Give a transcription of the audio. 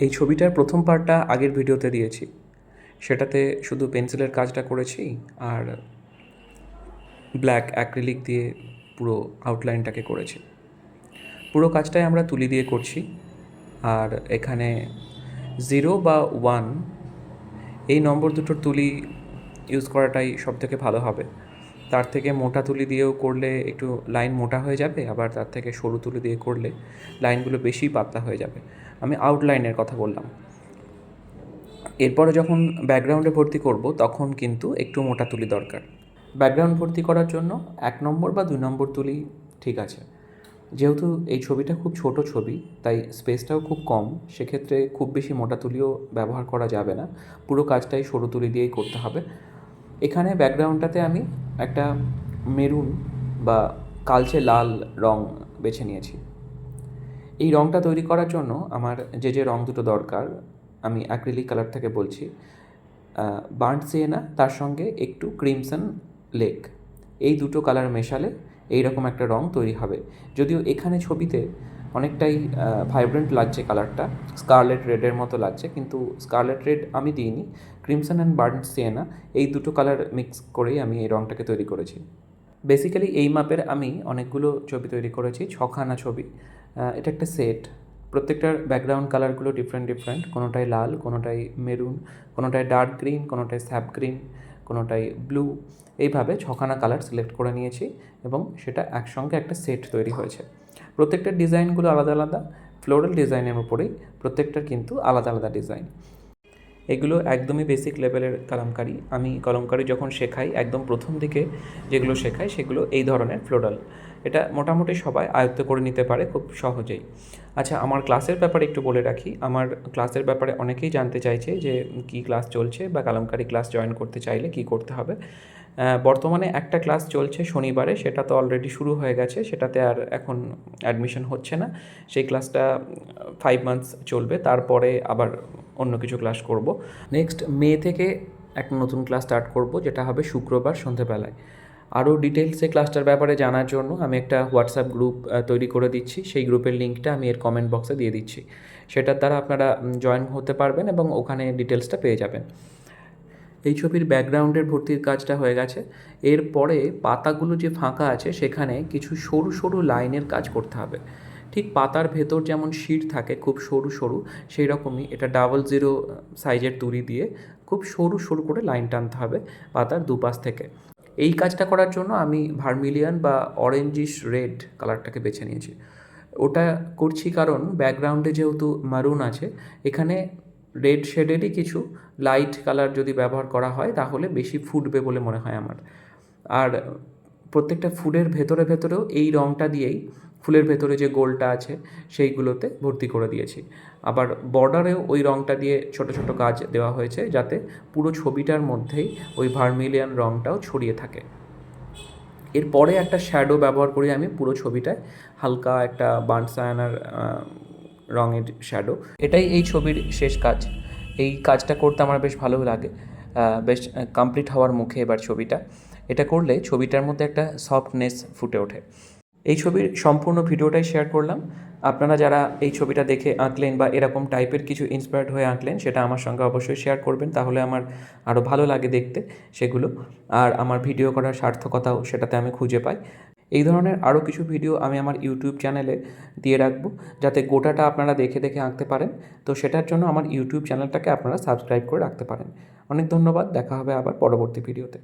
এই ছবিটার প্রথম পার্টটা আগের ভিডিওতে দিয়েছি। সেটাতে শুধু পেন্সিলের কাজটা করেছি আর ব্ল্যাক অ্যাক্রিলিক দিয়ে পুরো আউটলাইনটাকে করেছি। পুরো কাজটাই আমরা তুলি দিয়ে করছি। আর এখানে 0 বা 1 এই নম্বর দুটোর তুলি ইউজ করাটাই সবথেকে ভালো হবে। তার থেকে মোটা তুলি দিয়েও করলে একটু লাইন মোটা হয়ে যাবে, আবার তার থেকে সরু তুলি দিয়ে করলে লাইনগুলো বেশি পাতলা হয়ে যাবে। আমি আউটলাইনের কথা বললাম। এরপরে যখন ব্যাকগ্রাউন্ডে ভর্তি করব তখন কিন্তু একটু মোটা তুলি দরকার। ব্যাকগ্রাউন্ড ভর্তি করার জন্য 1 নম্বর বা 2 নম্বর তুলি ঠিক আছে। যেহেতু এই ছবিটা খুব ছোট ছবি, তাই স্পেসটাও খুব কম, সেক্ষেত্রে খুব বেশি মোটা তুলিও ব্যবহার করা যাবে না। পুরো কাজটাই সরু তুলি দিয়েই করতে হবে। এখানে ব্যাকগ্রাউন্ডটাতে আমি একটা মেরুন বা কালচে লাল রং বেছে নিয়েছি। এই রঙটা তৈরি করার জন্য আমার যে রঙ দুটো দরকার, আমি অ্যাক্রিলিক কালার থেকে বলছি, বার্ন্ট সিয়েনা তার সঙ্গে একটু ক্রিমসন লেক, এই দুটো কালার মেশালে এইরকম একটা রঙ তৈরি হবে। যদিও এখানে ছবিতে অনেকটাই ভাইব্রেন্ট লাগছে কালারটা, স্কারলেট রেডের মতো লাগছে, কিন্তু স্কারলেট রেড আমি দিইনি, ক্রিমসন অ্যান্ড বার্ন্ট সিয়েনা এই দুটো কালার মিক্স করেই আমি এই রঙটাকে তৈরি করেছি। বেসিক্যালি এই মাপের আমি অনেকগুলো ছবি তৈরি করেছি, 6খানা ছবি। এটা একটা সেট। প্রত্যেকটার ব্যাকগ্রাউন্ড কালারগুলো ডিফারেন্ট, কোনোটায় লাল, কোনোটায় মেরুন, কোনোটায় ডার্ক গ্রিন, কোনোটায় স্যাপ গ্রিন, কোনোটায় ব্লু, এইভাবে 6খানা কালার সিলেক্ট করে নিয়েছি এবং সেটা একসঙ্গে একটা সেট তৈরি হয়েছে। প্রত্যেকটার ডিজাইনগুলো আলাদা আলাদা, ফ্লোরাল ডিজাইনের উপরেই প্রত্যেকটার কিন্তু আলাদা আলাদা ডিজাইন। এগুলো একদমই বেসিক লেভেলের কলমকারি। আমি কলমকারি যখন শেখাই, একদম প্রথম দিকে যেগুলো শেখাই সেগুলো এই ধরনের ফ্লোরাল। এটা মোটামুটি সবাই আয়ত্ত করে নিতে পারে খুব সহজেই। আচ্ছা, আমার ক্লাসের ব্যাপারে একটু বলে রাখি। আমার ক্লাসের ব্যাপারে অনেকেই জানতে চাইছে যে কী ক্লাস চলছে বা কলমকারি ক্লাস জয়েন করতে চাইলে কী করতে হবে। বর্তমানে একটা ক্লাস চলছে শনিবারে, সেটা তো অলরেডি শুরু হয়ে গেছে, সেটাতে আর এখন অ্যাডমিশন হচ্ছে না। সেই ক্লাসটা 5 মান্থস চলবে, তারপরে আবার অন্য কিছু ক্লাস করব। নেক্সট মে থেকে একটা নতুন ক্লাস স্টার্ট করব, যেটা হবে শুক্রবার সন্ধেবেলায়। আরও ডিটেলসে ক্লাসটার ব্যাপারে জানার জন্য আমি একটা হোয়াটসঅ্যাপ গ্রুপ তৈরি করে দিচ্ছি। সেই গ্রুপের লিঙ্কটা আমি এর কমেন্ট বক্সে দিয়ে দিচ্ছি। সেটার দ্বারা আপনারা জয়েন হতে পারবেন এবং ওখানে ডিটেলসটা পেয়ে যাবেন। এই ছবির ব্যাকগ্রাউন্ডের ভর্তির কাজটা হয়ে গেছে। এরপরে পাতাগুলো যে ফাঁকা আছে সেখানে কিছু সরু সরু লাইনের কাজ করতে হবে। ঠিক পাতার ভেতর যেমন শিট থাকে খুব সরু সরু, সেই রকমই এটা 00 সাইজের তুলি দিয়ে খুব সরু সরু করে লাইন টানতে হবে পাতার দুপাশ থেকে। এই কাজটা করার জন্য আমি ভার্মিলিয়ন বা অরেঞ্জিশ রেড কালারটাকে বেছে নিয়েছি। ওটা করছি কারণ ব্যাকগ্রাউন্ডে যেহেতু মারুন আছে, এখানে রেড শেডেরই কিছু লাইট কালার যদি ব্যবহার করা হয় তাহলে বেশি ফুটবে বলে মনে হয় আমার। আর প্রত্যেকটা ফুলের ভেতরেও এই রঙটা দিয়েই ফুলের ভেতরে যে গোলটা আছে সেইগুলোতে ভর্তি করে দিয়েছি। আবার বর্ডারেও ওই রঙটা দিয়ে ছোট ছোট কাজ দেওয়া হয়েছে, যাতে পুরো ছবিটার মধ্যেই ওই ভার্মিলিয়ন রঙটাও ছড়িয়ে থাকে। এরপরে একটা শ্যাডো ব্যবহার করি আমি পুরো ছবিটায়, হালকা একটা বার্ন সায়ানার রঙের শ্যাডো। এটাই এই ছবির শেষ কাজ। এই কাজটা করতে আমার বেশ ভালো লাগে। বেশ কমপ্লিট হওয়ার মুখে এবার ছবিটা। এটা করলে ছবিটার মধ্যে একটা সফটনেস ফুটে ওঠে। এই ছবির সম্পূর্ণ ভিডিওটাই শেয়ার করলাম। আপনারা যারা এই ছবিটা দেখে আঁকলেন বা এরকম টাইপের কিছু ইন্সপায়ার্ড হয়ে আঁকলেন, সেটা আমার সঙ্গে অবশ্যই শেয়ার করবেন, তাহলে আমার আরও ভালো লাগে দেখতে সেগুলো। আর আমার ভিডিও করার সার্থকতাও সেটাতে আমি খুঁজে পাই। এই ধরনের আরও কিছু ভিডিও আমি আমার ইউটিউব চ্যানেলে দিয়ে রাখবো, যাতে গোটাটা আপনারা দেখে দেখে আঁকতে পারেন। তো সেটার জন্য আমার ইউটিউব চ্যানেলটাকে আপনারা সাবস্ক্রাইব করে রাখতে পারেন। অনেক ধন্যবাদ। দেখা হবে আবার পরবর্তী ভিডিওতে।